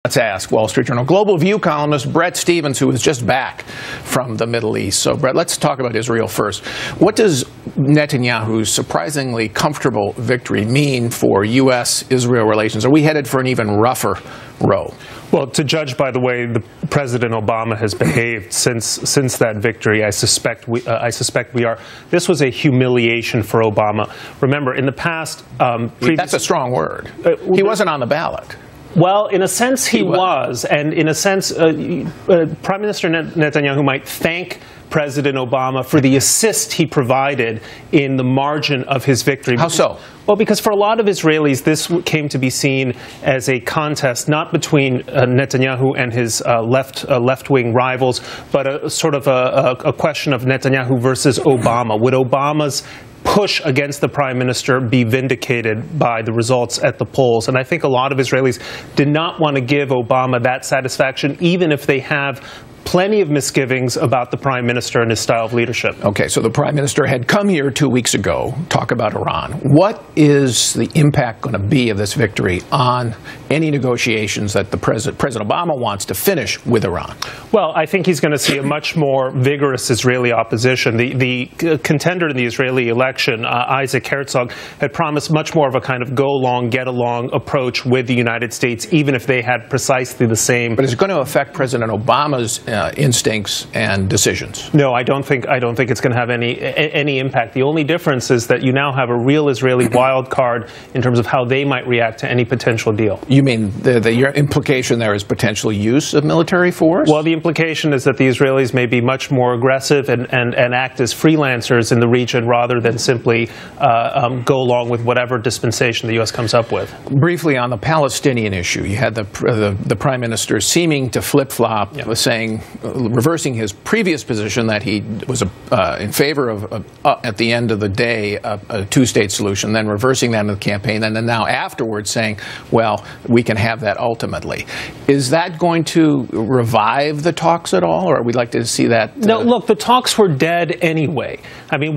Let's ask Wall Street Journal Global View columnist Bret Stephens, who is just back from the Middle East. So, Bret, let's talk about Israel first. What does Netanyahu's surprisingly comfortable victory mean for U.S.-Israel relations? Are we headed for an even rougher row? Well, to judge by the way President Obama has behaved since that victory, I suspect we are. This was a humiliation for Obama. Remember, in the past, that's a strong word. He wasn't on the ballot. Well, in a sense, he was. And in a sense, Prime Minister Netanyahu might thank President Obama for the assist he provided in the margin of his victory. How so? Well, because for a lot of Israelis, this came to be seen as a contest not between Netanyahu and his left-wing rivals, but a sort of a question of Netanyahu versus Obama. Would Obama's push against the prime minister be vindicated by the results at the polls? And I think a lot of Israelis did not want to give Obama that satisfaction, even if they have plenty of misgivings about the prime minister and his style of leadership. Okay, so the prime minister had come here 2 weeks ago, talk about Iran. What is the impact going to be of this victory on any negotiations that the President Obama wants to finish with Iran? Well, I think he's going to see a much more vigorous Israeli opposition. The contender in the Israeli election, Isaac Herzog, had promised much more of a kind of go-along, get-along approach with the United States, even if they had precisely the same. But is it going to affect President Obama's instincts and decisions? No, I don't think it's going to have any impact. The only difference is that you now have a real Israeli wild card in terms of how they might react to any potential deal. You mean your implication there is potential use of military force? Well, the implication is that the Israelis may be much more aggressive and act as freelancers in the region rather than simply go along with whatever dispensation the U.S. comes up with. Briefly on the Palestinian issue, you had the prime minister seeming to flip-flop, saying, reversing his previous position that he was in favor of, at the end of the day, a two-state solution, then reversing that in the campaign, and then now afterwards saying, well, we can have that ultimately. Is that going to revive the talks at all, or we'd like to see that? No, look, the talks were dead anyway. I mean,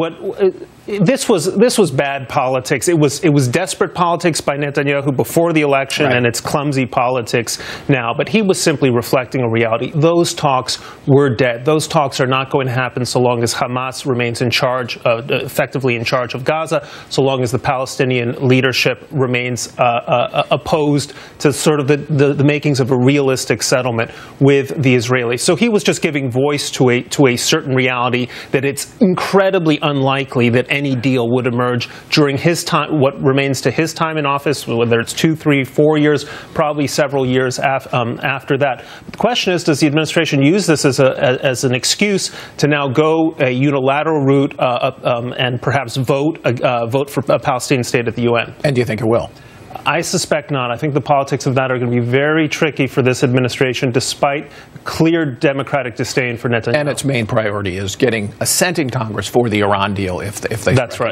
this was bad politics. It was desperate politics by Netanyahu before the election, right, and it's clumsy politics now. But he was simply reflecting a reality. Those talks were dead. Those talks are not going to happen so long as Hamas remains in charge, effectively in charge of Gaza, so long as the Palestinian leadership remains opposed to sort of the makings of a realistic settlement with the Israelis. So he was just giving voice to a certain reality that it's incredibly unlikely that any deal would emerge during his time, what remains to his time in office, whether it's 2, 3, 4 years, probably several years after that. The question is, does the administration use this as an excuse to now go a unilateral route and perhaps vote for a Palestinian state at the UN? And do you think it will? I suspect not. I think the politics of that are going to be very tricky for this administration, despite clear democratic disdain for Netanyahu. And its main priority is getting assent in Congress for the Iran deal if they. That's right.